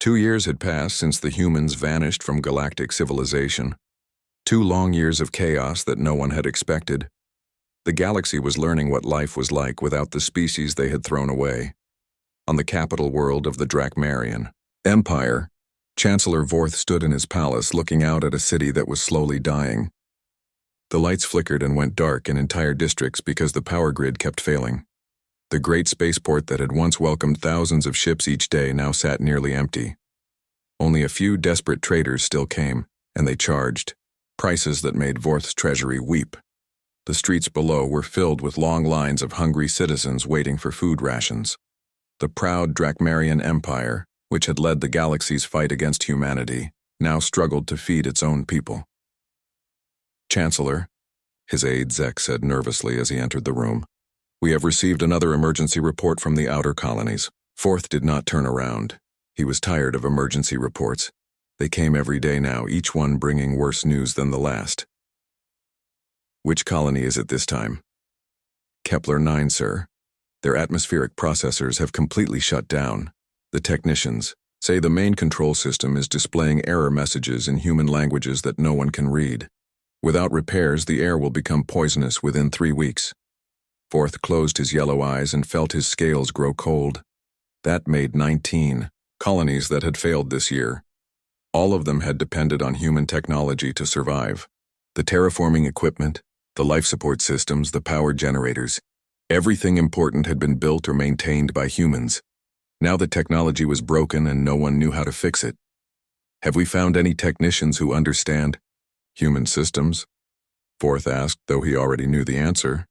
2 years had passed since the humans vanished from galactic civilization. 2 long years of chaos that no one had expected. The galaxy was learning what life was like without the species they had thrown away. On the capital world of the Drakmarian Empire, Chancellor Vorth stood in his palace looking out at a city that was slowly dying. The lights flickered and went dark in entire districts because the power grid kept failing. The great spaceport that had once welcomed thousands of ships each day now sat nearly empty. Only a few desperate traders still came, and they charged prices that made Vorth's treasury weep. The streets below were filled with long lines of hungry citizens waiting for food rations. The proud Drakmarian Empire, which had led the galaxy's fight against humanity, now struggled to feed its own people. "Chancellor," his aide Zek said nervously as he entered the room, "we have received another emergency report from the outer colonies." Vorth did not turn around. He was tired of emergency reports. They came every day now, each one bringing worse news than the last. "Which colony is it this time?" "Kepler 9, sir. Their atmospheric processors have completely shut down. The technicians say the main control system is displaying error messages in human languages that no one can read. Without repairs, the air will become poisonous within 3 weeks. Vorth closed his yellow eyes and felt his scales grow cold. That made 19 colonies that had failed this year. All of them had depended on human technology to survive. The terraforming equipment, the life support systems, the power generators, everything important had been built or maintained by humans. Now the technology was broken and no one knew how to fix it. "Have we found any technicians who understand human systems?" Vorth asked, though he already knew the answer.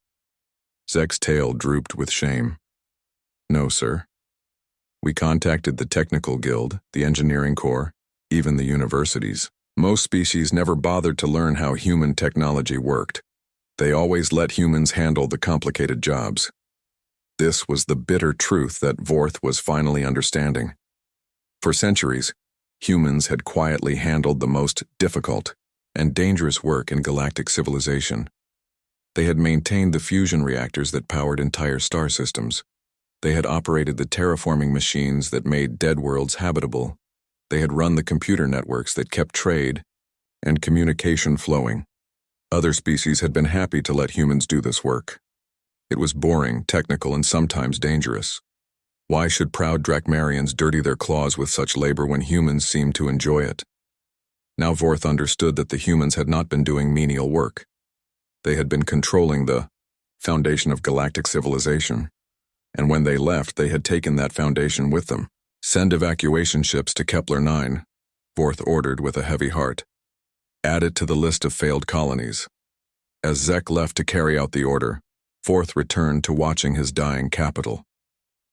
Zek's tail drooped with shame. "No, sir. We contacted the Technical Guild, the Engineering Corps, even the universities. Most species never bothered to learn how human technology worked. They always let humans handle the complicated jobs." This was the bitter truth that Vorth was finally understanding. For centuries, humans had quietly handled the most difficult and dangerous work in galactic civilization. They had maintained the fusion reactors that powered entire star systems. They had operated the terraforming machines that made dead worlds habitable. They had run the computer networks that kept trade and communication flowing. Other species had been happy to let humans do this work. It was boring, technical, and sometimes dangerous. Why should proud Drakmarians dirty their claws with such labor when humans seemed to enjoy it? Now Vorth understood that the humans had not been doing menial work. They had been controlling the foundation of galactic civilization. And when they left, they had taken that foundation with them. "Send evacuation ships to Kepler 9, Vorth ordered with a heavy heart. "Add it to the list of failed colonies." As Zek left to carry out the order, Vorth returned to watching his dying capital.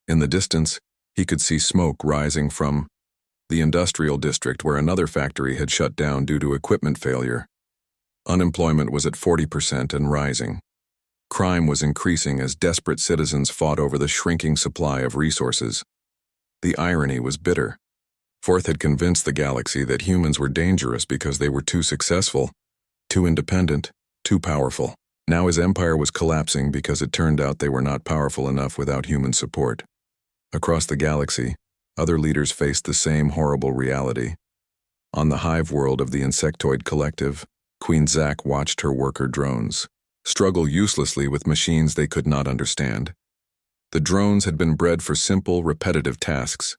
In the distance, he could see smoke rising from the industrial district where another factory had shut down due to equipment failure. Unemployment was at 40% and rising. Crime was increasing as desperate citizens fought over the shrinking supply of resources. The irony was bitter. Vorth had convinced the galaxy that humans were dangerous because they were too successful, too independent, too powerful. Now his empire was collapsing because it turned out they were not powerful enough without human support. Across the galaxy, other leaders faced the same horrible reality. On the hive world of the Insectoid Collective, Queen Zak watched her worker drones struggle uselessly with machines they could not understand. The drones had been bred for simple, repetitive tasks.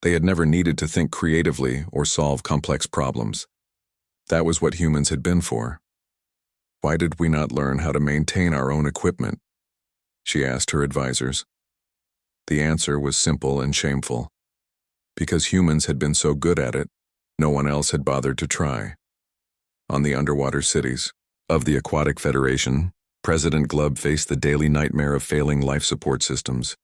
They had never needed to think creatively or solve complex problems. That was what humans had been for. "Why did we not learn how to maintain our own equipment?" she asked her advisors. The answer was simple and shameful. Because humans had been so good at it, no one else had bothered to try. On the underwater cities of the Aquatic Federation, President Glubb faced the daily nightmare of failing life support systems.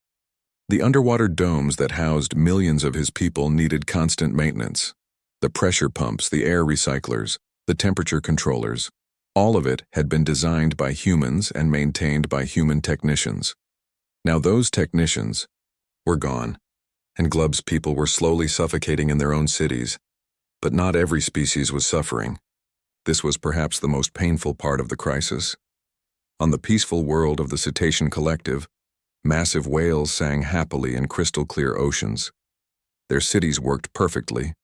The underwater domes that housed millions of his people needed constant maintenance. The pressure pumps, the air recyclers, the temperature controllers, all of it had been designed by humans and maintained by human technicians. Now those technicians were gone, and Glubb's people were slowly suffocating in their own cities. But not every species was suffering. This was perhaps the most painful part of the crisis. On the peaceful world of the Cetacean Collective, massive whales sang happily in crystal-clear oceans. Their cities worked perfectly.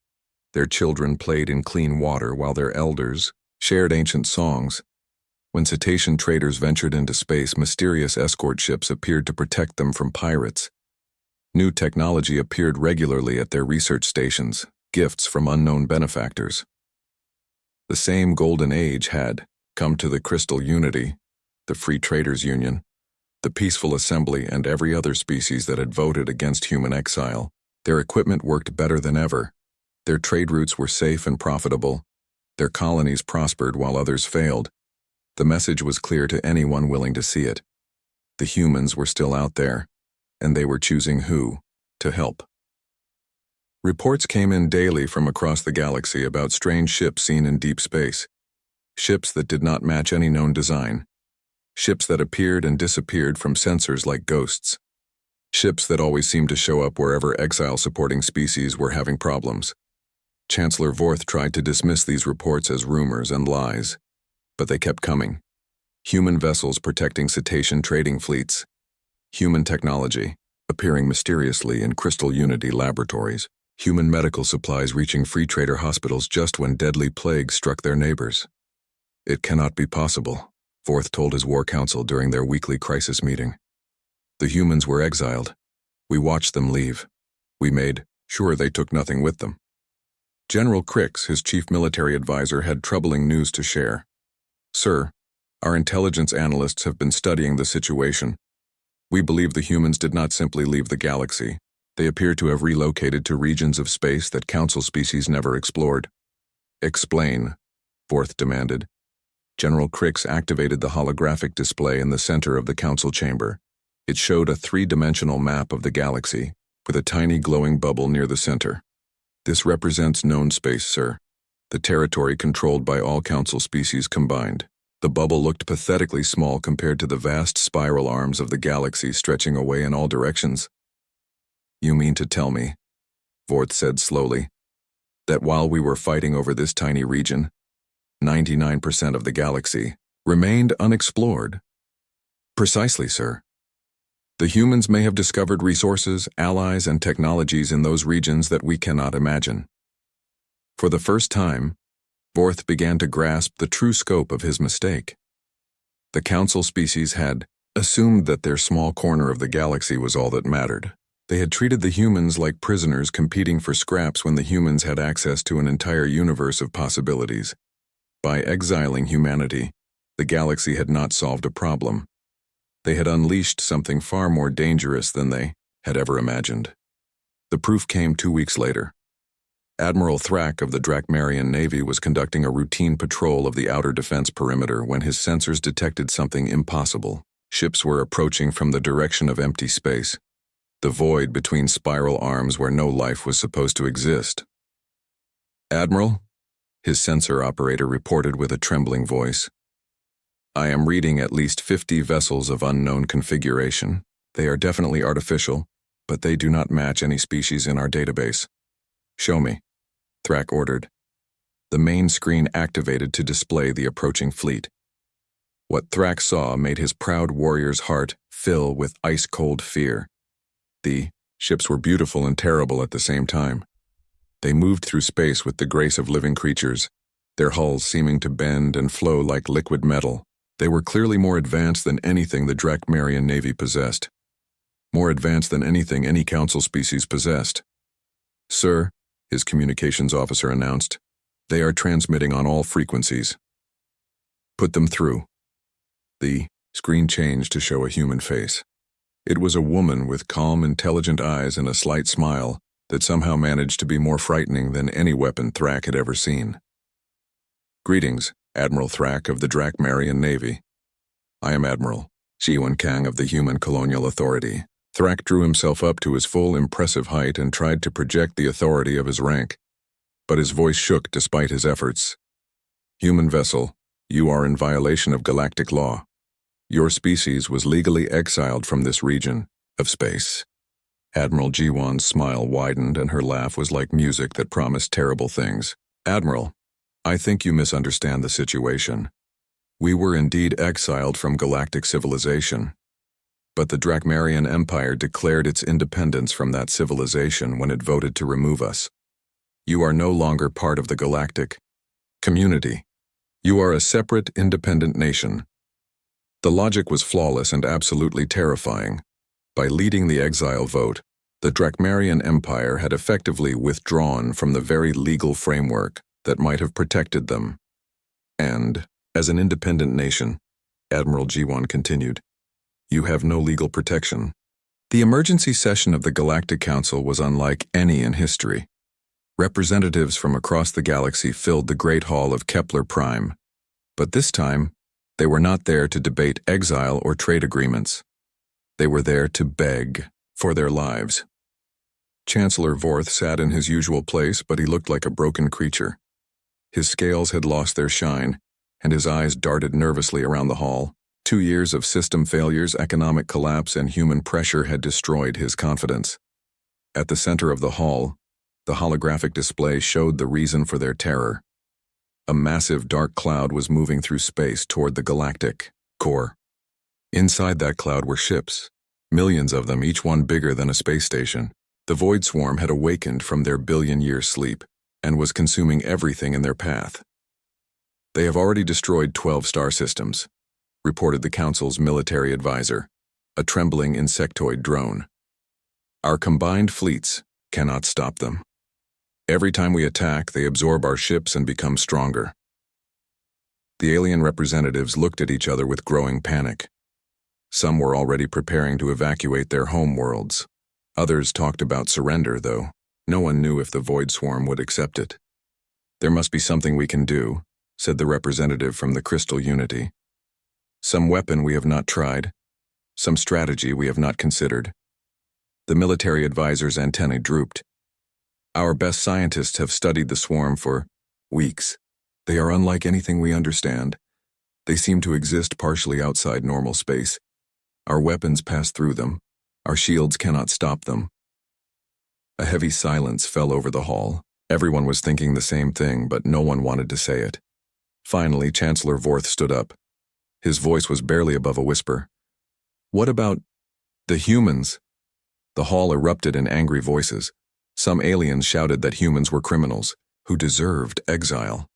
Their children played in clean water while their elders shared ancient songs. When cetacean traders ventured into space, mysterious escort ships appeared to protect them from pirates. New technology appeared regularly at their research stations, gifts from unknown benefactors. The same golden age had come to the Crystal Unity, the Free Traders Union, the Peaceful Assembly, and every other species that had voted against human exile. Their equipment worked better than ever. Their trade routes were safe and profitable. Their colonies prospered while others failed. The message was clear to anyone willing to see it. The humans were still out there, and they were choosing who to help. Reports came in daily from across the galaxy about strange ships seen in deep space. Ships that did not match any known design. Ships that appeared and disappeared from sensors like ghosts. Ships that always seemed to show up wherever exile-supporting species were having problems. Chancellor Vorth tried to dismiss these reports as rumors and lies, but they kept coming. Human vessels protecting cetacean trading fleets. Human technology appearing mysteriously in Crystal Unity laboratories. Human medical supplies reaching free trader hospitals just when deadly plagues struck their neighbors. It cannot be possible, Vorth told his war council during their weekly crisis meeting. The humans were exiled. We watched them leave. We made sure they took nothing with them. General Crix, his chief military advisor, had troubling news to share. Sir, our intelligence analysts have been studying the situation. We believe the humans did not simply leave the galaxy. They appear to have relocated to regions of space that Council species never explored. Explain, Vorth demanded. General Crix activated the holographic display in the center of the Council chamber. It showed a three-dimensional map of the galaxy, with a tiny glowing bubble near the center. This represents known space, sir. The territory controlled by all Council species combined. The bubble looked pathetically small compared to the vast spiral arms of the galaxy stretching away in all directions. You mean to tell me, Vorth said slowly, that while we were fighting over this tiny region, 99% of the galaxy remained unexplored? Precisely, sir. The humans may have discovered resources, allies, and technologies in those regions that we cannot imagine. For the first time, Vorth began to grasp the true scope of his mistake. The Council species had assumed that their small corner of the galaxy was all that mattered. They had treated the humans like prisoners competing for scraps when the humans had access to an entire universe of possibilities. By exiling humanity, the galaxy had not solved a problem. They had unleashed something far more dangerous than they had ever imagined. The proof came 2 weeks later. Admiral Thrak of the Drakmarian Navy was conducting a routine patrol of the outer defense perimeter when his sensors detected something impossible. Ships were approaching from the direction of empty space, the void between spiral arms where no life was supposed to exist. Admiral, his sensor operator reported with a trembling voice. I am reading at least 50 vessels of unknown configuration. They are definitely artificial, but they do not match any species in our database. Show me, Thrak ordered. The main screen activated to display the approaching fleet. What Thrak saw made his proud warrior's heart fill with ice-cold fear. The ships were beautiful and terrible at the same time. They moved through space with the grace of living creatures, their hulls seeming to bend and flow like liquid metal. They were clearly more advanced than anything the Drakmarian Navy possessed. More advanced than anything any Council species possessed. Sir, his communications officer announced, they are transmitting on all frequencies. Put them through. The screen changed to show a human face. It was a woman with calm, intelligent eyes and a slight smile that somehow managed to be more frightening than any weapon Thrak had ever seen. Greetings, Admiral Thrak of the Drakmarian Navy. I am Admiral Xiwan Kang of the Human Colonial Authority. Thrak drew himself up to his full impressive height and tried to project the authority of his rank, but his voice shook despite his efforts. Human vessel, you are in violation of galactic law. Your species was legally exiled from this region of space. Admiral Jiwan's smile widened and her laugh was like music that promised terrible things. Admiral, I think you misunderstand the situation. We were indeed exiled from galactic civilization. But the Drakmarian Empire declared its independence from that civilization when it voted to remove us. You are no longer part of the galactic community. You are a separate, independent nation. The logic was flawless and absolutely terrifying. By leading the exile vote, the Drakmarian Empire had effectively withdrawn from the very legal framework that might have protected them. And, as an independent nation, Admiral G1 continued, you have no legal protection. The emergency session of the Galactic Council was unlike any in history. Representatives from across the galaxy filled the Great Hall of Kepler Prime. But this time, they were not there to debate exile or trade agreements. They were there to beg for their lives. Chancellor Vorth sat in his usual place, but he looked like a broken creature. His scales had lost their shine, and his eyes darted nervously around the hall. 2 years of system failures, economic collapse, and human pressure had destroyed his confidence. At the center of the hall, the holographic display showed the reason for their terror. A massive dark cloud was moving through space toward the galactic core. Inside that cloud were ships, millions of them, each one bigger than a space station. The Void Swarm had awakened from their billion-year sleep and was consuming everything in their path. They have already destroyed 12 star systems, reported the Council's military advisor, a trembling insectoid drone. Our combined fleets cannot stop them. Every time we attack, they absorb our ships and become stronger. The alien representatives looked at each other with growing panic. Some were already preparing to evacuate their home worlds. Others talked about surrender, though no one knew if the Void Swarm would accept it. There must be something we can do, said the representative from the Crystal Unity. Some weapon we have not tried, some strategy we have not considered. The military advisor's antennae drooped. Our best scientists have studied the swarm for weeks. They are unlike anything we understand. They seem to exist partially outside normal space. Our weapons pass through them. Our shields cannot stop them. A heavy silence fell over the hall. Everyone was thinking the same thing, but no one wanted to say it. Finally, Chancellor Vorth stood up. His voice was barely above a whisper. What about the humans? The hall erupted in angry voices. Some aliens shouted that humans were criminals, who deserved exile.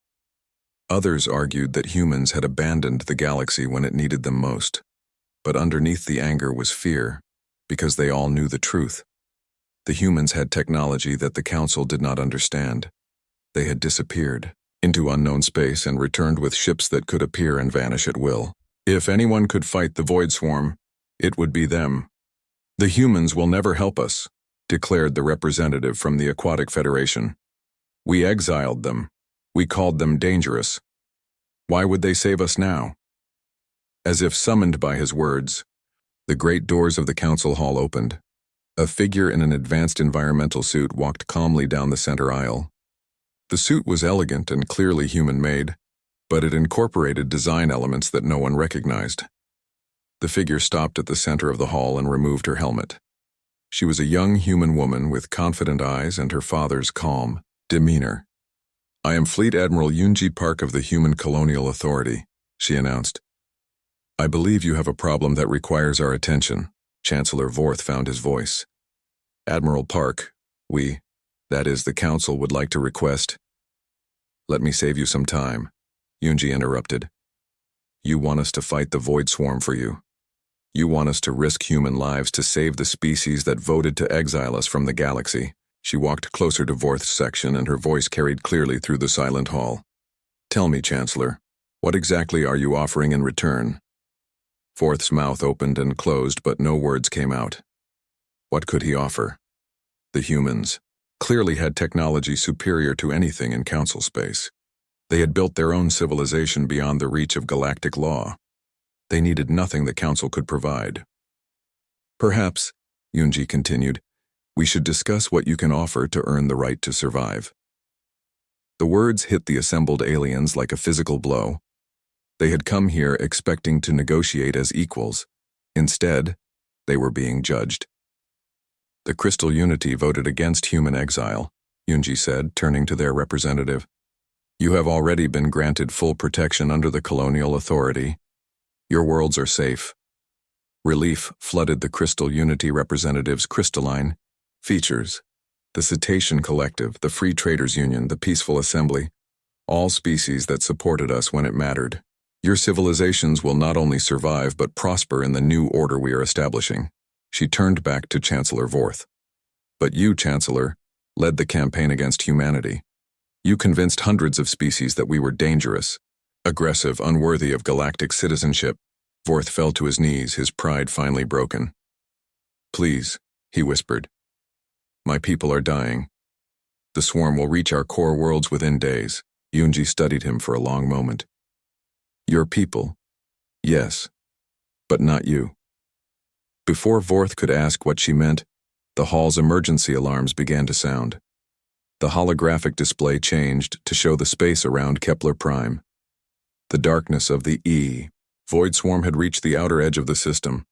Others argued that humans had abandoned the galaxy when it needed them most. But underneath the anger was fear, because they all knew the truth. The humans had technology that the Council did not understand. They had disappeared into unknown space and returned with ships that could appear and vanish at will. If anyone could fight the Void Swarm, it would be them. The humans will never help us, declared the representative from the Aquatic Federation. We exiled them. We called them dangerous. Why would they save us now? As if summoned by his words, the great doors of the council hall opened. A figure in an advanced environmental suit walked calmly down the center aisle. The suit was elegant and clearly human-made, but it incorporated design elements that no one recognized. The figure stopped at the center of the hall and removed her helmet. She was a young human woman with confident eyes and her father's calm demeanor. I am Fleet Admiral Yunji Park of the Human Colonial Authority, she announced. I believe you have a problem that requires our attention. Chancellor Vorth found his voice. Admiral Park, that is, the Council would like to request. Let me save you some time, Yunji interrupted. You want us to fight the Void Swarm for you. You want us to risk human lives to save the species that voted to exile us from the galaxy. She walked closer to Vorth's section and her voice carried clearly through the silent hall. Tell me, Chancellor, what exactly are you offering in return? Vorth's mouth opened and closed, but no words came out. What could he offer? The humans clearly had technology superior to anything in Council space. They had built their own civilization beyond the reach of galactic law. They needed nothing the Council could provide. Perhaps, Yunji continued, we should discuss what you can offer to earn the right to survive. The words hit the assembled aliens like a physical blow. They had come here expecting to negotiate as equals. Instead, they were being judged. The Crystal Unity voted against human exile, Yunji said, turning to their representative. You have already been granted full protection under the Colonial Authority. Your worlds are safe. Relief flooded the Crystal Unity representatives' crystalline features. The Cetacean Collective, the Free Traders Union, the Peaceful Assembly, all species that supported us when it mattered. Your civilizations will not only survive but prosper in the new order we are establishing. She turned back to Chancellor Vorth. But you, Chancellor, led the campaign against humanity. You convinced hundreds of species that we were dangerous, aggressive, unworthy of galactic citizenship. Vorth fell to his knees, his pride finally broken. Please, he whispered. My people are dying. The swarm will reach our core worlds within days. Yunji studied him for a long moment. Your people? Yes, but not you. Before Vorth could ask what she meant, the hall's emergency alarms began to sound. The holographic display changed to show the space around Kepler Prime. The darkness of the Void Swarm had reached the outer edge of the system.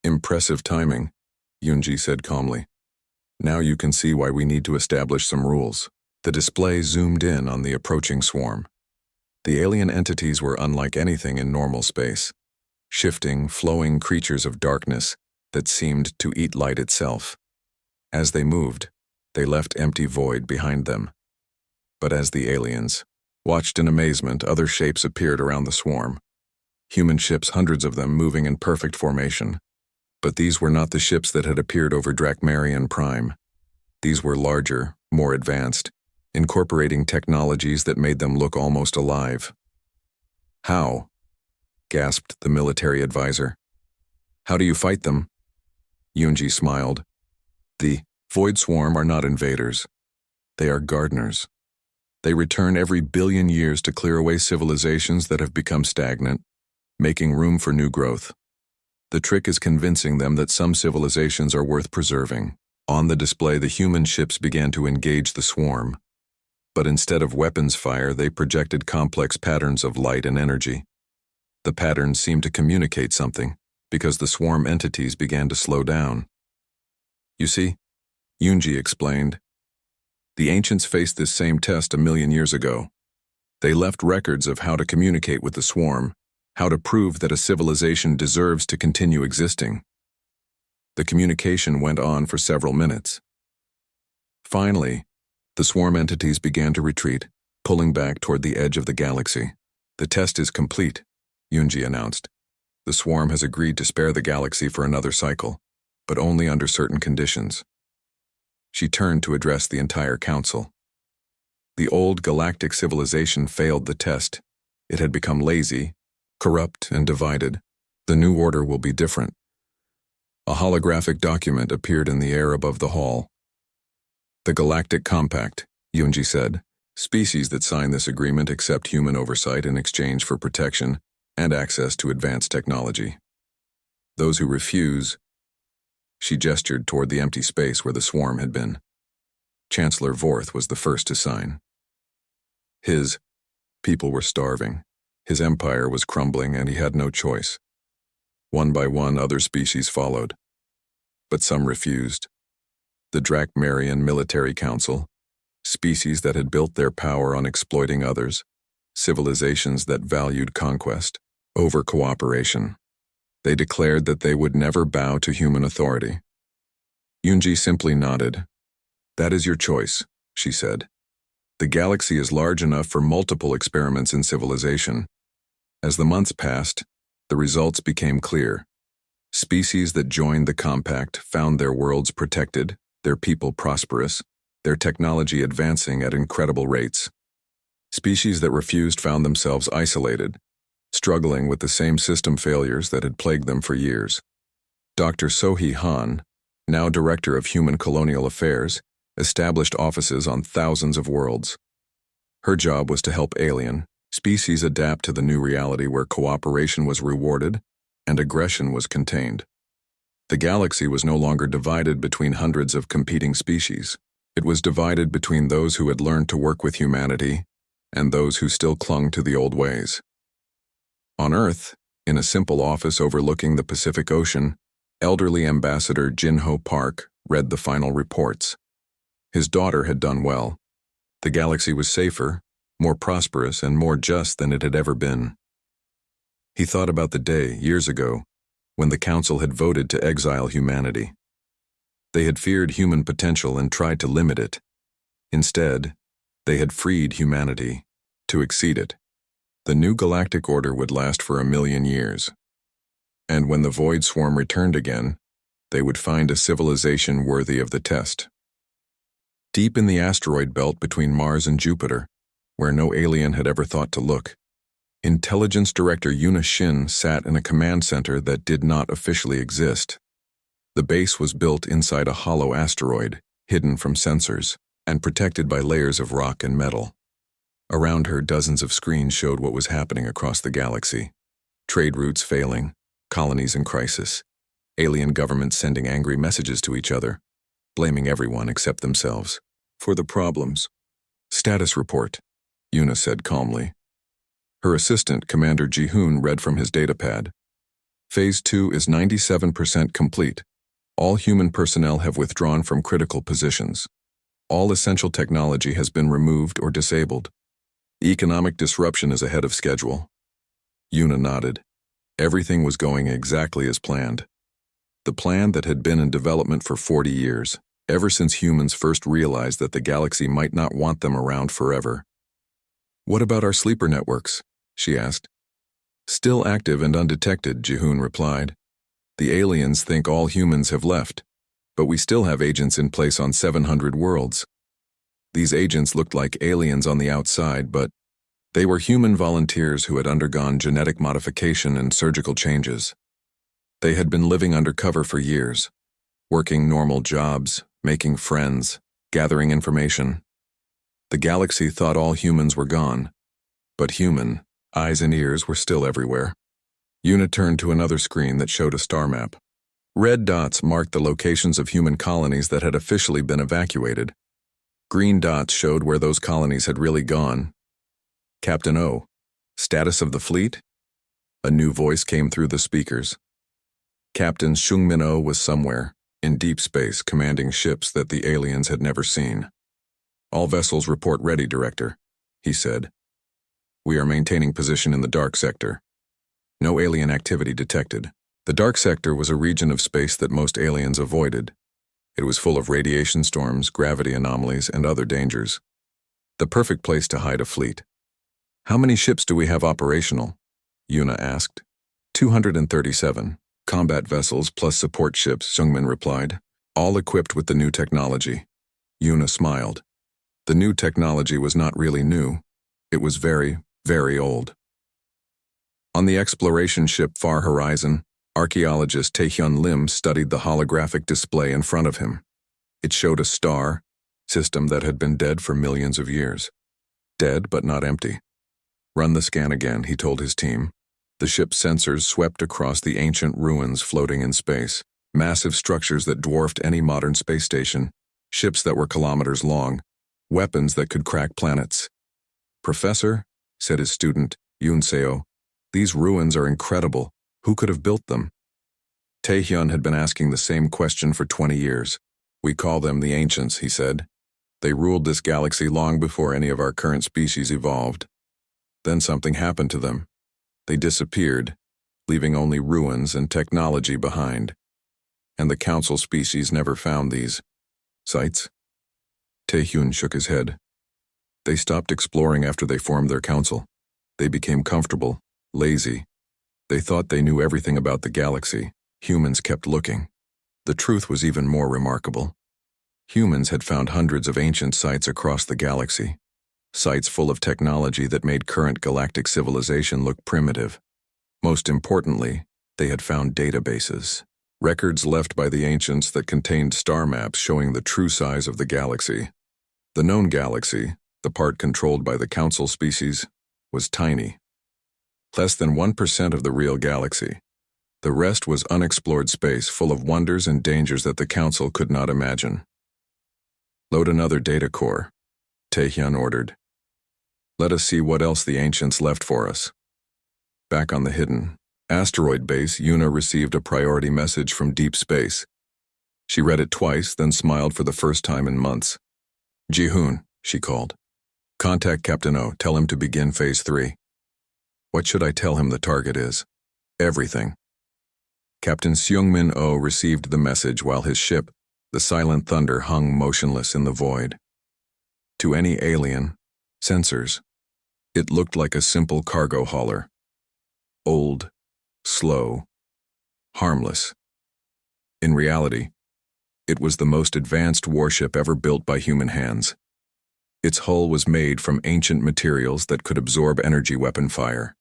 Impressive timing, Yunji said calmly. Now you can see why we need to establish some rules. The display zoomed in on the approaching swarm. The alien entities were unlike anything in normal space. Shifting, flowing creatures of darkness that seemed to eat light itself. As they moved, they left empty void behind them. But as the aliens watched in amazement, other shapes appeared around the swarm. Human ships, hundreds of them, moving in perfect formation. But these were not the ships that had appeared over Drachmarian Prime. These were larger, more advanced, incorporating technologies that made them look almost alive. How? Gasped the military advisor. How do you fight them? Yunji smiled. The Void Swarm are not invaders. They are gardeners. They return every billion years to clear away civilizations that have become stagnant, making room for new growth. The trick is convincing them that some civilizations are worth preserving. On the display, the human ships began to engage the swarm. But instead of weapons fire, they projected complex patterns of light and energy. The patterns seemed to communicate something, because the swarm entities began to slow down. You see, Yunji explained, the ancients faced this same test 1,000,000 years ago. They left records of how to communicate with the swarm, how to prove that a civilization deserves to continue existing. The communication went on for several minutes. Finally, the swarm entities began to retreat, pulling back toward the edge of the galaxy. The test is complete, Yunji announced. The swarm has agreed to spare the galaxy for another cycle, but only under certain conditions. She turned to address the entire council. The old galactic civilization failed the test. It had become lazy, corrupt, and divided. The new order will be different. A holographic document appeared in the air above the hall. The Galactic Compact, Yunji said. Species that sign this agreement accept human oversight in exchange for protection and access to advanced technology. Those who refuse, she gestured toward the empty space where the swarm had been. Chancellor Vorth was the first to sign. His people were starving. His empire was crumbling and he had no choice. One by one, other species followed. But some refused. The Drachmarian Military Council, species that had built their power on exploiting others, civilizations that valued conquest over cooperation. They declared that they would never bow to human authority. Yunji simply nodded. That is your choice, she said. The galaxy is large enough for multiple experiments in civilization. As the months passed, the results became clear. Species that joined the compact found their worlds protected, their people prosperous, their technology advancing at incredible rates. Species that refused found themselves isolated, struggling with the same system failures that had plagued them for years. Dr. Sohee Han, now Director of Human Colonial Affairs, established offices on thousands of worlds. Her job was to help alien species adapt to the new reality where cooperation was rewarded and aggression was contained. The galaxy was no longer divided between hundreds of competing species. It was divided between those who had learned to work with humanity and those who still clung to the old ways. On Earth, in a simple office overlooking the Pacific Ocean, elderly Ambassador Jinho Park read the final reports. His daughter had done well. The galaxy was safer, more prosperous, and more just than it had ever been. He thought about the day, years ago, when the Council had voted to exile humanity. They had feared human potential and tried to limit it. Instead, they had freed humanity to exceed it. The new galactic order would last for 1,000,000 years. And when the Void Swarm returned again, they would find a civilization worthy of the test. Deep in the asteroid belt between Mars and Jupiter, where no alien had ever thought to look, Intelligence Director Yuna Shin sat in a command center that did not officially exist. The base was built inside a hollow asteroid, hidden from sensors, and protected by layers of rock and metal. Around her, dozens of screens showed what was happening across the galaxy. Trade routes failing, colonies in crisis, alien governments sending angry messages to each other, blaming everyone except themselves for the problems. Status report, Yuna said calmly. Her assistant, Commander Ji-hoon, read from his datapad. Phase 2 is 97% complete. All human personnel have withdrawn from critical positions. All essential technology has been removed or disabled. Economic disruption is ahead of schedule. Yuna nodded. Everything was going exactly as planned. The plan that had been in development for 40 years, ever since humans first realized that the galaxy might not want them around forever. What about our sleeper networks? She asked. Still active and undetected, Ji-hoon replied. The aliens think all humans have left, but we still have agents in place on 700 worlds. These agents looked like aliens on the outside, but they were human volunteers who had undergone genetic modification and surgical changes. They had been living undercover for years, working normal jobs, making friends, gathering information. The galaxy thought all humans were gone, but human eyes and ears were still everywhere. Yuna turned to another screen that showed a star map. Red dots marked the locations of human colonies that had officially been evacuated. Green dots showed where those colonies had really gone. Captain O, status of the fleet? A new voice came through the speakers. Captain Shungmin O was somewhere, in deep space, commanding ships that the aliens had never seen. All vessels report ready, Director, he said. We are maintaining position in the dark sector. No alien activity detected. The dark sector was a region of space that most aliens avoided. It was full of radiation storms, gravity anomalies, and other dangers. The perfect place to hide a fleet. How many ships do we have operational? Yuna asked. 237. Combat vessels plus support ships, Shungmin replied. All equipped with the new technology. Yuna smiled. The new technology was not really new. It was very, very old. On the exploration ship Far Horizon, archaeologist Taehyun Lim studied the holographic display in front of him. It showed a star system that had been dead for millions of years. Dead, but not empty. Run the scan again, he told his team. The ship's sensors swept across the ancient ruins floating in space, massive structures that dwarfed any modern space station, ships that were kilometers long, weapons that could crack planets. Professor, said his student, Yoon Seo, these ruins are incredible. Who could have built them? Taehyun had been asking the same question for 20 years. We call them the Ancients, he said. They ruled this galaxy long before any of our current species evolved. Then something happened to them. They disappeared, leaving only ruins and technology behind. And the Council species never found these sites. Taehyun shook his head. They stopped exploring after they formed their council. They became comfortable, lazy. They thought they knew everything about the galaxy. Humans kept looking. The truth was even more remarkable. Humans had found hundreds of ancient sites across the galaxy. Sites full of technology that made current galactic civilization look primitive. Most importantly, they had found databases. Records left by the ancients that contained star maps showing the true size of the galaxy. The known galaxy, the part controlled by the Council species, was tiny. Less than 1% of the real galaxy. The rest was unexplored space full of wonders and dangers that the Council could not imagine. Load another data core, Taehyun ordered. Let us see what else the ancients left for us. Back on the hidden asteroid base, Yuna received a priority message from deep space. She read it twice, then smiled for the first time in months. Ji-hoon, she called. Contact Captain O, tell him to begin Phase 3. What should I tell him the target is? Everything. Captain Seungmin Oh received the message while his ship, the Silent Thunder, hung motionless in the void. To any alien, sensors, it looked like a simple cargo hauler. Old, slow, harmless. In reality, it was the most advanced warship ever built by human hands. Its hull was made from ancient materials that could absorb energy weapon fire.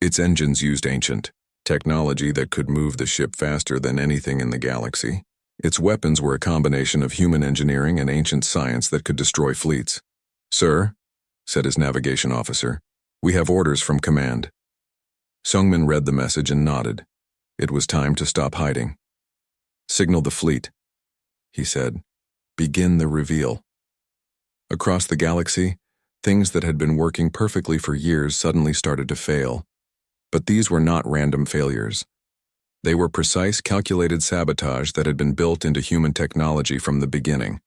Its engines used ancient technology that could move the ship faster than anything in the galaxy. Its weapons were a combination of human engineering and ancient science that could destroy fleets. "Sir," said his navigation officer, "we have orders from command." Seungmin read the message and nodded. It was time to stop hiding. "Signal the fleet," he said. "Begin the reveal." Across the galaxy, things that had been working perfectly for years suddenly started to fail. But these were not random failures. They were precise, calculated sabotage that had been built into human technology from the beginning.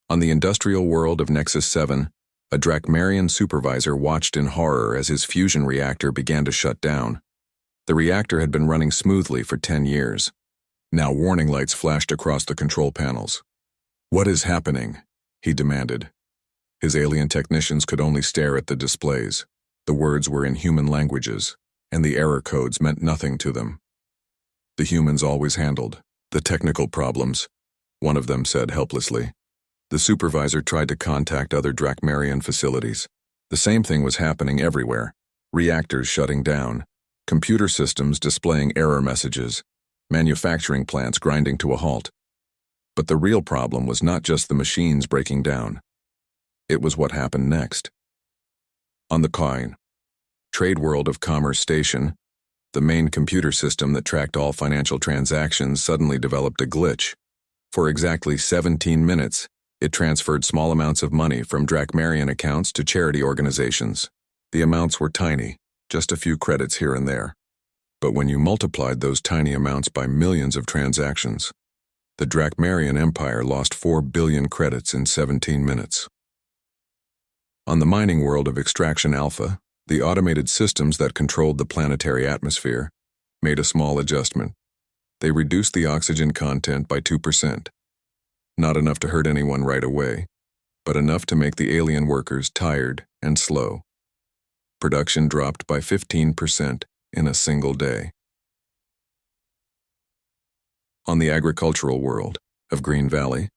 On the industrial world of Nexus 7, a Drakmarian supervisor watched in horror as his fusion reactor began to shut down. The reactor had been running smoothly for 10 years. Now warning lights flashed across the control panels. "What is happening?" he demanded. His alien technicians could only stare at the displays. The words were in human languages, and the error codes meant nothing to them. The humans always handled the technical problems, one of them said helplessly. The supervisor tried to contact other Drakmarian facilities. The same thing was happening everywhere. Reactors shutting down, computer systems displaying error messages, manufacturing plants grinding to a halt. But the real problem was not just the machines breaking down. It was what happened next. On the coin, Trade World of Commerce Station, the main computer system that tracked all financial transactions suddenly developed a glitch. For exactly 17 minutes, it transferred small amounts of money from Drakmarian accounts to charity organizations. The amounts were tiny, just a few credits here and there. But when you multiplied those tiny amounts by millions of transactions, the Drakmarian Empire lost 4 billion credits in 17 minutes. On the mining world of Extraction Alpha, the automated systems that controlled the planetary atmosphere made a small adjustment. They reduced the oxygen content by 2%. Not enough to hurt anyone right away, but enough to make the alien workers tired and slow. Production dropped by 15% in a single day. On the agricultural world of Green Valley,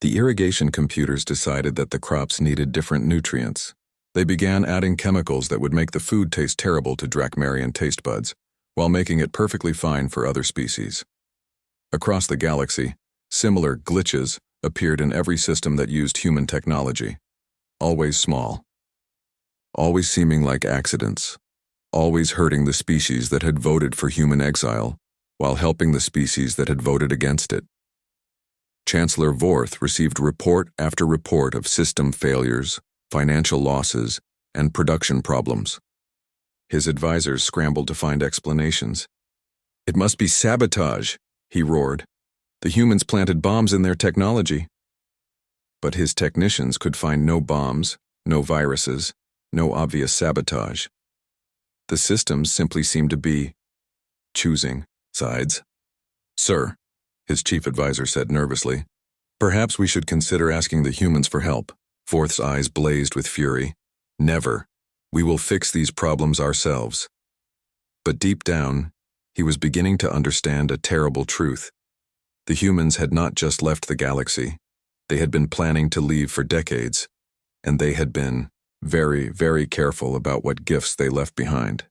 the irrigation computers decided that the crops needed different nutrients. They began adding chemicals that would make the food taste terrible to Drakmarian taste buds, while making it perfectly fine for other species. Across the galaxy, similar glitches appeared in every system that used human technology. Always small. Always seeming like accidents. Always hurting the species that had voted for human exile, while helping the species that had voted against it. Chancellor Vorth received report after report of system failures, financial losses, and production problems. His advisors scrambled to find explanations. "It must be sabotage," he roared. "The humans planted bombs in their technology." But his technicians could find no bombs, no viruses, no obvious sabotage. The systems simply seemed to be choosing sides. "Sir," his chief advisor said nervously, "perhaps we should consider asking the humans for help." Vorth's eyes blazed with fury. "Never. We will fix these problems ourselves." But deep down, he was beginning to understand a terrible truth. The humans had not just left the galaxy. They had been planning to leave for decades, and they had been very, very careful about what gifts they left behind.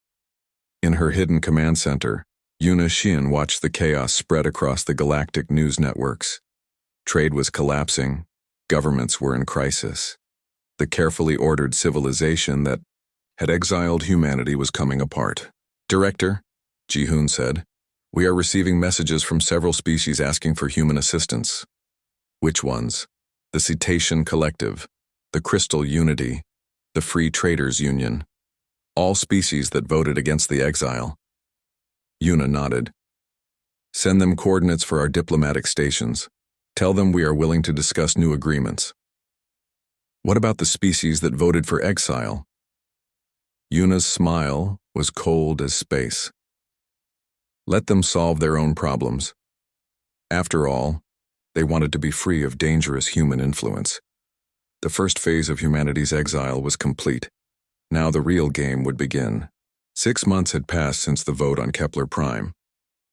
In her hidden command center, Yuna Xian watched the chaos spread across the galactic news networks. Trade was collapsing. Governments were in crisis. The carefully ordered civilization that had exiled humanity was coming apart. "Director," Ji-hoon said, "we are receiving messages from several species asking for human assistance." "Which ones?" "The Cetacean Collective, the Crystal Unity, the Free Traders Union. All species that voted against the exile." Yuna nodded. "Send them coordinates for our diplomatic stations. Tell them we are willing to discuss new agreements." "What about the species that voted for exile?" Yuna's smile was cold as space. Let them solve their own problems. After all, they wanted to be free of dangerous human influence. The first phase of humanity's exile was complete. Now the real game would begin. 6 months had passed since the vote on Kepler Prime.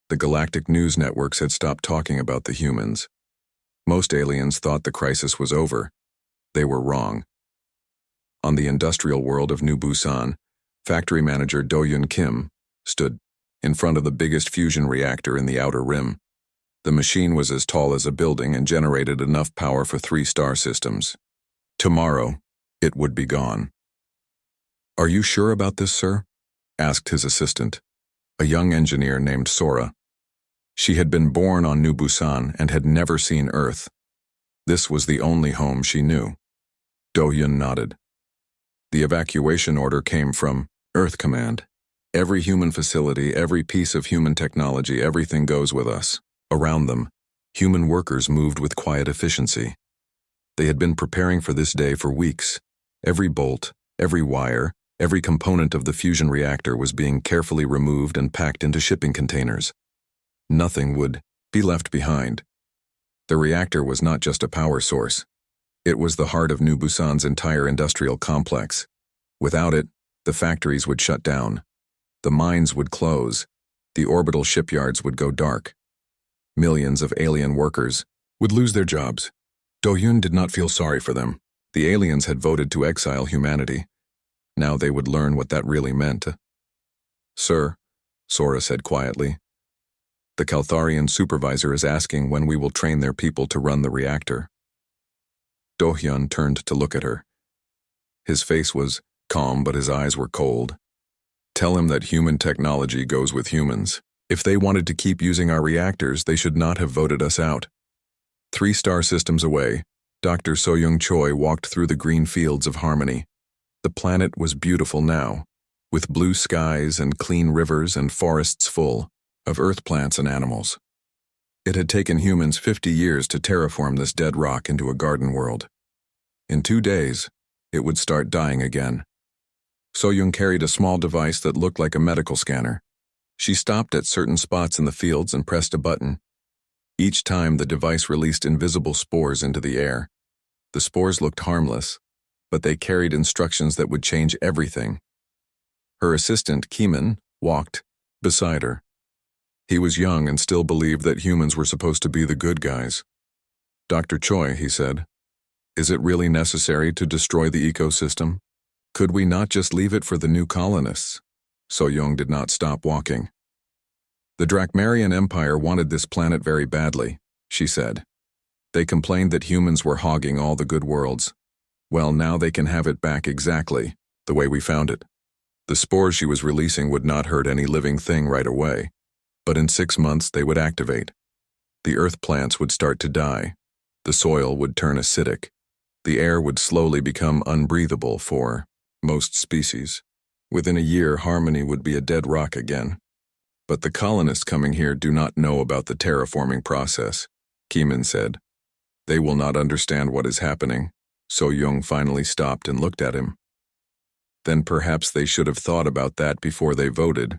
The galactic news networks had stopped talking about the humans. Most aliens thought the crisis was over. They were wrong. On the industrial world of New Busan, factory manager Do-Yun Kim stood in front of the biggest fusion reactor in the outer rim. The machine was as tall as a building and generated enough power for 3 star systems. Tomorrow, it would be gone. "Are you sure about this, sir?" asked his assistant, a young engineer named Sora. She had been born on New Busan and had never seen Earth. This was the only home she knew. Do-Yun nodded. The evacuation order came from Earth Command. Every human facility, every piece of human technology, everything goes with us. Around them, human workers moved with quiet efficiency. They had been preparing for this day for weeks. Every bolt, every wire, every component of the fusion reactor was being carefully removed and packed into shipping containers. Nothing would be left behind. The reactor was not just a power source. It was the heart of New Busan's entire industrial complex. Without it, the factories would shut down. The mines would close. The orbital shipyards would go dark. Millions of alien workers would lose their jobs. Do-Yun did not feel sorry for them. The aliens had voted to exile humanity. Now they would learn what that really meant. "Sir," Sora said quietly, "the Kaltharian supervisor is asking when we will train their people to run the reactor." Do-Hyun turned to look at her. His face was calm, but his eyes were cold. "Tell him that human technology goes with humans. If they wanted to keep using our reactors, they should not have voted us out." 3 star systems away, Dr. So-Young Choi walked through the green fields of Harmony. The planet was beautiful now, with blue skies and clean rivers and forests full of earth plants and animals. It had taken humans 50 years to terraform this dead rock into a garden world. In 2 days, it would start dying again. So-Young carried a small device that looked like a medical scanner. She stopped at certain spots in the fields and pressed a button. Each time, the device released invisible spores into the air. The spores looked harmless, but they carried instructions that would change everything. Her assistant, Keeman, walked beside her. He was young and still believed that humans were supposed to be the good guys. "Dr. Choi," he said, "is it really necessary to destroy the ecosystem? Could we not just leave it for the new colonists?" So-Young did not stop walking. "The Drakmarian Empire wanted this planet very badly," she said. "They complained that humans were hogging all the good worlds. Well, now they can have it back exactly the way we found it. The spores she was releasing would not hurt any living thing right away, but in 6 months they would activate. The earth plants would start to die. The soil would turn acidic. The air would slowly become unbreathable for most species. Within a year, Harmony would be a dead rock again. But the colonists coming here do not know about the terraforming process," Keeman said. "They will not understand what is happening." So-Young finally stopped and looked at him. "Then perhaps they should have thought about that before they voted,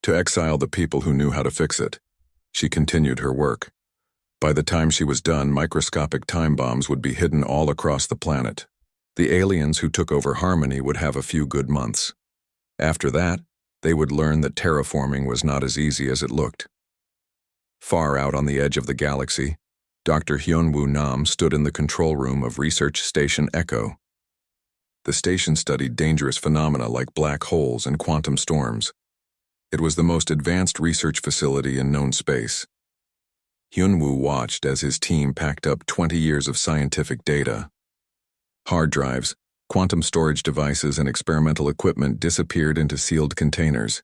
to exile the people who knew how to fix it." She continued her work. By the time she was done, microscopic time bombs would be hidden all across the planet. The aliens who took over Harmony would have a few good months. After that, they would learn that terraforming was not as easy as it looked. Far out on the edge of the galaxy, Dr. Hyunwoo Nam stood in the control room of Research Station Echo. The station studied dangerous phenomena like black holes and quantum storms. It was the most advanced research facility in known space. Hyunwoo watched as his team packed up 20 years of scientific data. Hard drives, quantum storage devices, and experimental equipment disappeared into sealed containers.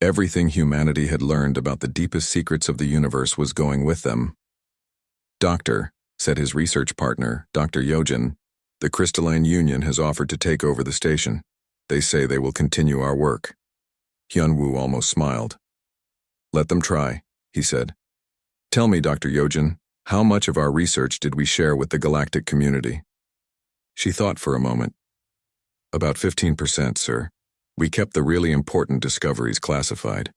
Everything humanity had learned about the deepest secrets of the universe was going with them. "Doctor," said his research partner, Dr. Yojin, "the Crystalline Union has offered to take over the station. They say they will continue our work." Hyunwoo almost smiled. "Let them try," he said. "Tell me, Dr. Yojin, how much of our research did we share with the galactic community?" She thought for a moment. "About 15%, sir. We kept the really important discoveries classified."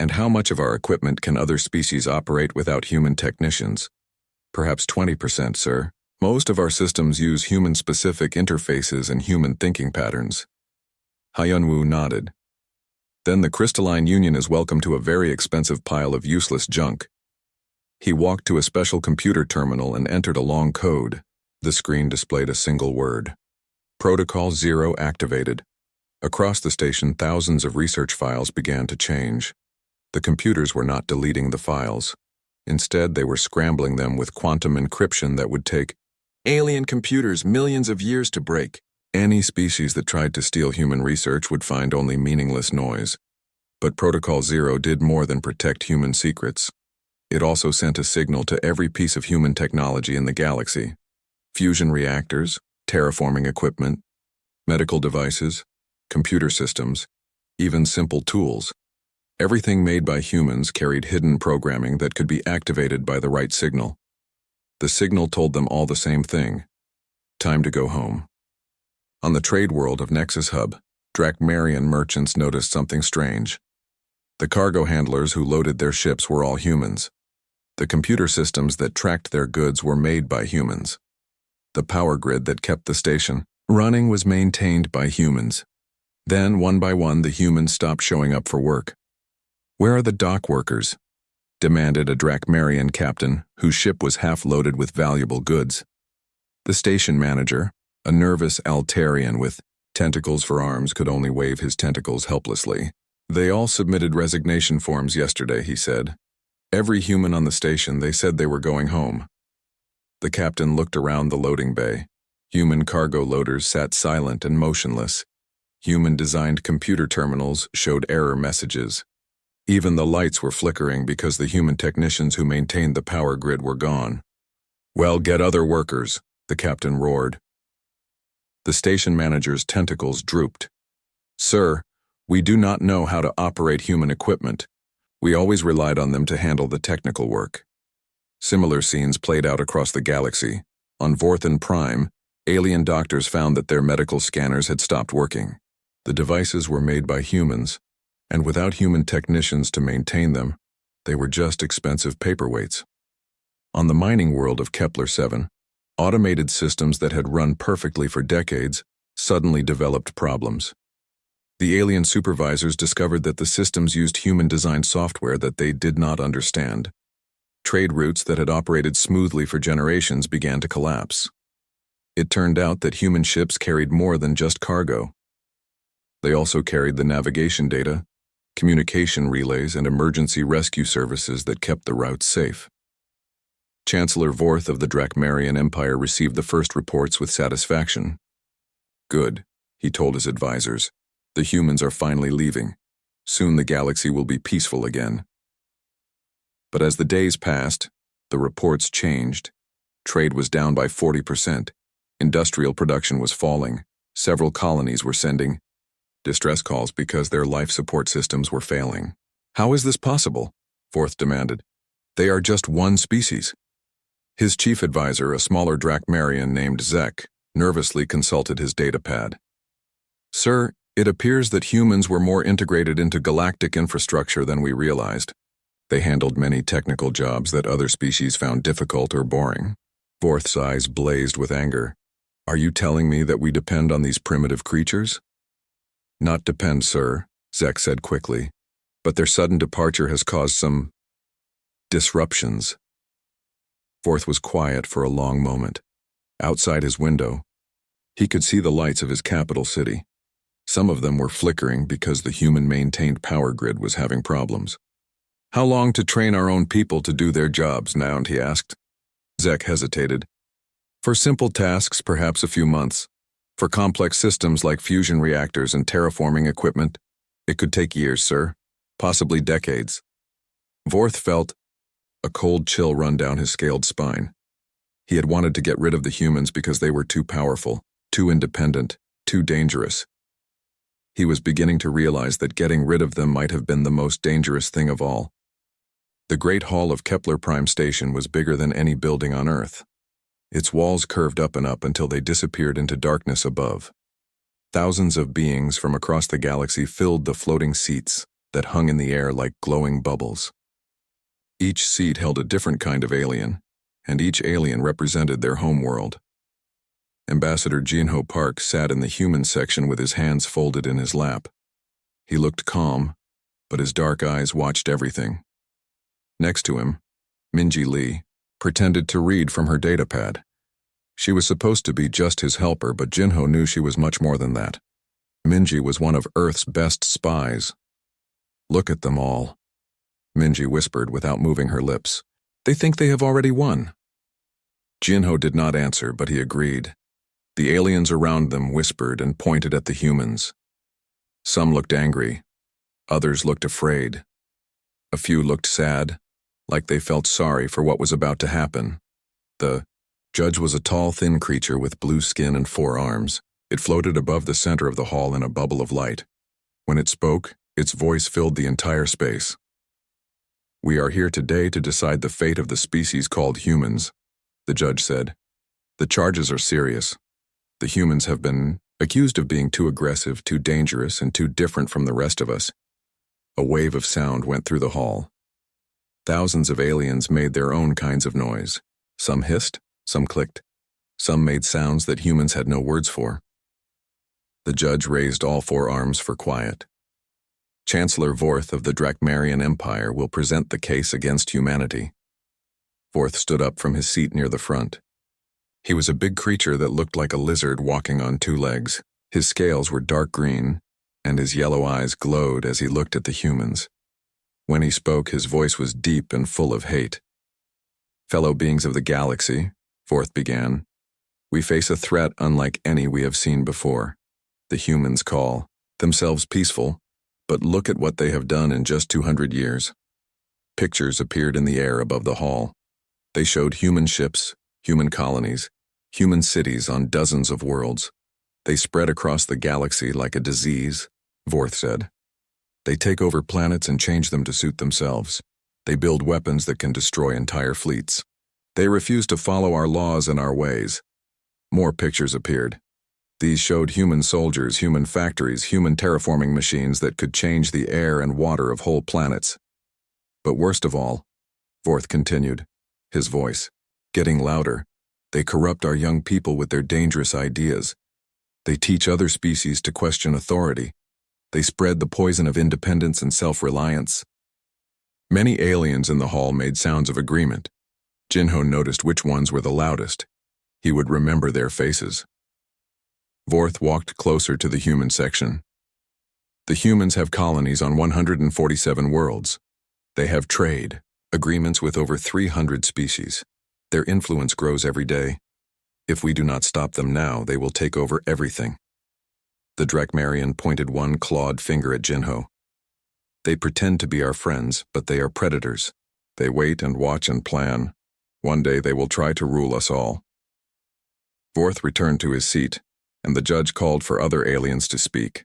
And how much of our equipment can other species operate without human technicians? Perhaps 20%, sir. Most of our systems use human-specific interfaces and human thinking patterns. Hyunwoo nodded. Then the crystalline union is welcome to a very expensive pile of useless junk. He walked to a special computer terminal and entered a long code. The screen displayed a single word. Protocol 0 activated. Across the station, thousands of research files began to change. The computers were not deleting the files. Instead, they were scrambling them with quantum encryption that would take alien computers millions of years to break. Any species that tried to steal human research would find only meaningless noise. But Protocol 0 did more than protect human secrets. It also sent a signal to every piece of human technology in the galaxy. Fusion reactors, terraforming equipment, medical devices, computer systems, even simple tools. Everything made by humans carried hidden programming that could be activated by the right signal. The signal told them all the same thing. Time to go home. On the trade world of Nexus Hub, Drakmarian merchants noticed something strange. The cargo handlers who loaded their ships were all humans. The computer systems that tracked their goods were made by humans. The power grid that kept the station running was maintained by humans. Then, one by one, the humans stopped showing up for work. "Where are the dock workers?" demanded a Drakmarian captain whose ship was half loaded with valuable goods. The station manager, a nervous Altarian with tentacles for arms, could only wave his tentacles helplessly. "They all submitted resignation forms yesterday," he said. "Every human on the station, they said they were going home." The captain looked around the loading bay. Human cargo loaders sat silent and motionless. Human-designed computer terminals showed error messages. Even the lights were flickering because the human technicians who maintained the power grid were gone. "Well, get other workers," the captain roared. The station manager's tentacles drooped. "Sir, we do not know how to operate human equipment. We always relied on them to handle the technical work." Similar scenes played out across the galaxy. On Vorthan Prime, alien doctors found that their medical scanners had stopped working. The devices were made by humans, and without human technicians to maintain them, they were just expensive paperweights. On the mining world of Kepler 7, automated systems that had run perfectly for decades suddenly developed problems. The alien supervisors discovered that the systems used human-designed software that they did not understand. Trade routes that had operated smoothly for generations began to collapse. It turned out that human ships carried more than just cargo. They also carried the navigation data, communication relays, and emergency rescue services that kept the routes safe. Chancellor Vorth of the Drakmarian Empire received the first reports with satisfaction. "Good," he told his advisors. "The humans are finally leaving. Soon the galaxy will be peaceful again." But as the days passed, the reports changed. Trade was down by 40%. Industrial production was falling. Several colonies were sending distress calls because their life support systems were failing. "How is this possible?" Vorth demanded. "They are just one species." His chief advisor, a smaller Drakmarian named Zek, nervously consulted his datapad. "Sir, it appears that humans were more integrated into galactic infrastructure than we realized. They handled many technical jobs that other species found difficult or boring." Vorth's eyes blazed with anger. "Are you telling me that we depend on these primitive creatures?" "Not depend, sir," Zek said quickly, "but their sudden departure has caused some disruptions." Vorth was quiet for a long moment. Outside his window, he could see the lights of his capital city. Some of them were flickering because the human-maintained power grid was having problems. "How long to train our own people to do their jobs, Nound?" he asked. Zek hesitated. "For simple tasks, perhaps a few months. For complex systems like fusion reactors and terraforming equipment, it could take years, sir. Possibly decades." Vorth felt a cold chill run down his scaled spine. He had wanted to get rid of the humans because they were too powerful, too independent, too dangerous. He was beginning to realize that getting rid of them might have been the most dangerous thing of all. The Great Hall of Kepler Prime Station was bigger than any building on Earth. Its walls curved up and up until they disappeared into darkness above. Thousands of beings from across the galaxy filled the floating seats, that hung in the air like glowing bubbles. Each seat held a different kind of alien, and each alien represented their homeworld. Ambassador Jinho Park sat in the human section with his hands folded in his lap. He looked calm, but his dark eyes watched everything. Next to him, Minji Lee pretended to read from her datapad. She was supposed to be just his helper, but Jinho knew she was much more than that. Minji was one of Earth's best spies. "Look at them all," Minji whispered without moving her lips. "They think they have already won." Jinho did not answer, but he agreed. The aliens around them whispered and pointed at the humans. Some looked angry. Others looked afraid. A few looked sad, like they felt sorry for what was about to happen. The judge was a tall, thin creature with blue skin and 4 arms. It floated above the center of the hall in a bubble of light. When it spoke, its voice filled the entire space. "We are here today to decide the fate of the species called humans," the judge said. "The charges are serious. The humans have been accused of being too aggressive, too dangerous, and too different from the rest of us." A wave of sound went through the hall. Thousands of aliens made their own kinds of noise. Some hissed, some clicked. Some made sounds that humans had no words for. The judge raised all 4 arms for quiet. "Chancellor Vorth of the Drakmarian Empire will present the case against humanity." Vorth stood up from his seat near the front. He was a big creature that looked like a lizard walking on 2 legs. His scales were dark green, and his yellow eyes glowed as he looked at the humans. When he spoke, his voice was deep and full of hate. "Fellow beings of the galaxy," Vorth began, "we face a threat unlike any we have seen before. The humans call themselves peaceful, but look at what they have done in just 200 years. Pictures appeared in the air above the hall. They showed human ships, human colonies, human cities on dozens of worlds. They spread across the galaxy like a disease," Vorth said. "They take over planets and change them to suit themselves. They build weapons that can destroy entire fleets. They refuse to follow our laws and our ways." More pictures appeared. These showed human soldiers, human factories, human terraforming machines that could change the air and water of whole planets. "But worst of all," Vorth continued, his voice getting louder, "they corrupt our young people with their dangerous ideas. They teach other species to question authority. They spread the poison of independence and self-reliance." Many aliens in the hall made sounds of agreement. Jinho noticed which ones were the loudest. He would remember their faces. Vorth walked closer to the human section. "The humans have colonies on 147 worlds. They have trade, agreements with over 300 species. Their influence grows every day. If we do not stop them now, they will take over everything." The Drakmarian pointed one clawed finger at Jinho. "They pretend to be our friends, but they are predators. They wait and watch and plan. One day they will try to rule us all." Vorth returned to his seat, and the judge called for other aliens to speak.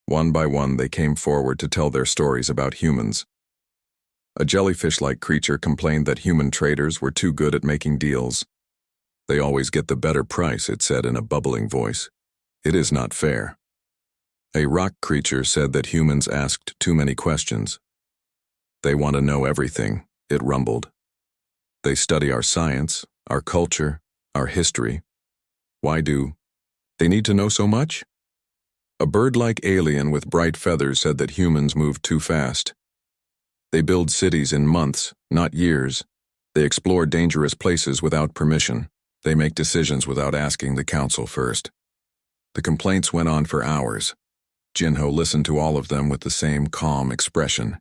One by one they came forward to tell their stories about humans. A jellyfish-like creature complained that human traders were too good at making deals. "They always get the better price," it said in a bubbling voice. "It is not fair." A rock creature said that humans asked too many questions. "They want to know everything," it rumbled. "They study our science, our culture, our history. Why do they need to know so much?" A bird-like alien with bright feathers said that humans move too fast. "They build cities in months, not years. They explore dangerous places without permission. They make decisions without asking the council first." The complaints went on for hours. Jinho listened to all of them with the same calm expression.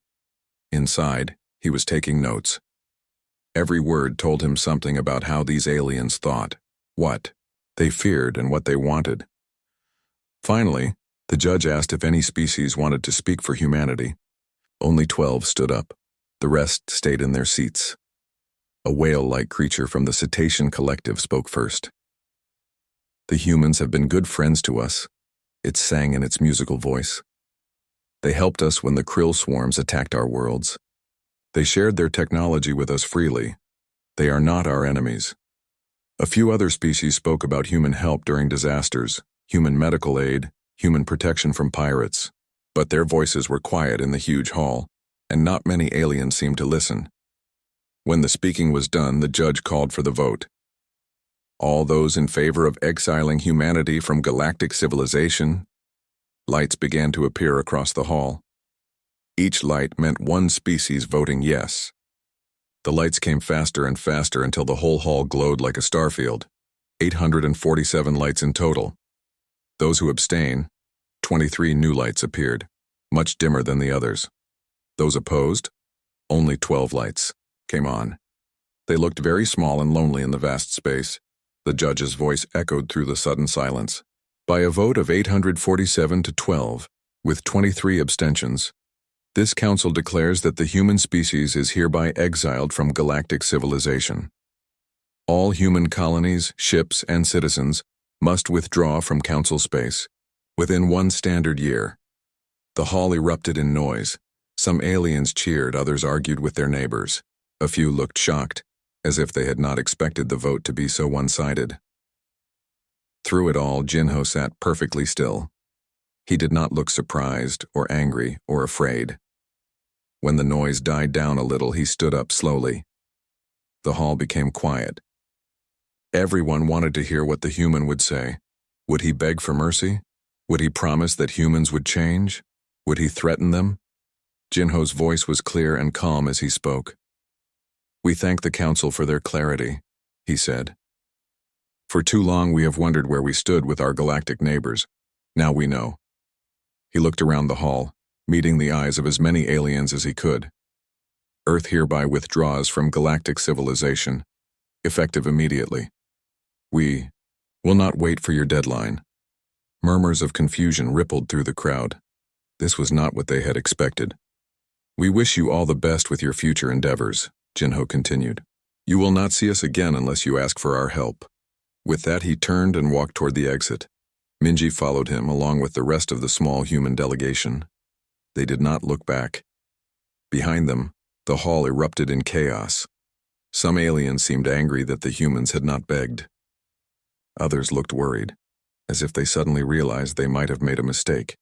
Inside, he was taking notes. Every word told him something about how these aliens thought, what they feared, and what they wanted. Finally, the judge asked if any species wanted to speak for humanity. Only 12 stood up. The rest stayed in their seats. A whale-like creature from the Cetacean Collective spoke first. "The humans have been good friends to us," it sang in its musical voice. "They helped us when the krill swarms attacked our worlds. They shared their technology with us freely. They are not our enemies." A few other species spoke about human help during disasters, human medical aid, human protection from pirates. But their voices were quiet in the huge hall, and not many aliens seemed to listen. When the speaking was done, the judge called for the vote. All those in favor of exiling humanity from galactic civilization. Lights began to appear across the hall. Each light meant one species voting yes. The lights came faster and faster until the whole hall glowed like a starfield. 847 lights in total. Those who abstain, 23 new lights appeared, much dimmer than the others. Those opposed, only 12 lights came on. They looked very small and lonely in the vast space. The judge's voice echoed through the sudden silence. By a vote of 847 to 12, with 23 abstentions, this council declares that the human species is hereby exiled from galactic civilization. All human colonies, ships, and citizens must withdraw from council space within 1 standard year. The hall erupted in noise. Some aliens cheered, others argued with their neighbors. A few looked shocked, as if they had not expected the vote to be so one-sided. Through it all, Jinho sat perfectly still. He did not look surprised or angry or afraid. When the noise died down a little, he stood up slowly. The hall became quiet. Everyone wanted to hear what the human would say. Would he beg for mercy? Would he promise that humans would change? Would he threaten them? Jinho's voice was clear and calm as he spoke. "We thank the council for their clarity," he said. "For too long we have wondered where we stood with our galactic neighbors. Now we know." He looked around the hall, meeting the eyes of as many aliens as he could. "Earth hereby withdraws from galactic civilization, effective immediately. We will not wait for your deadline." Murmurs of confusion rippled through the crowd. This was not what they had expected. "We wish you all the best with your future endeavors," Jinho continued. "You will not see us again unless you ask for our help." With that, he turned and walked toward the exit. Minji followed him along with the rest of the small human delegation. They did not look back. Behind them, the hall erupted in chaos. Some aliens seemed angry that the humans had not begged. Others looked worried, as if they suddenly realized they might have made a mistake.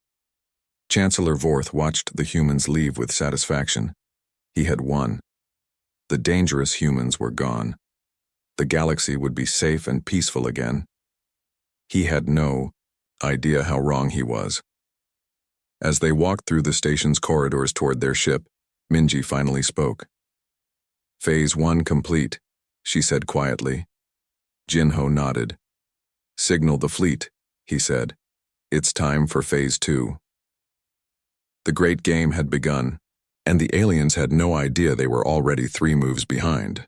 Chancellor Vorth watched the humans leave with satisfaction. He had won. The dangerous humans were gone. The galaxy would be safe and peaceful again. He had no idea how wrong he was. As they walked through the station's corridors toward their ship, Minji finally spoke. "Phase 1 complete," she said quietly. Jinho nodded. "Signal the fleet," he said. "It's time for Phase 2. The great game had begun, and the aliens had no idea they were already 3 moves behind.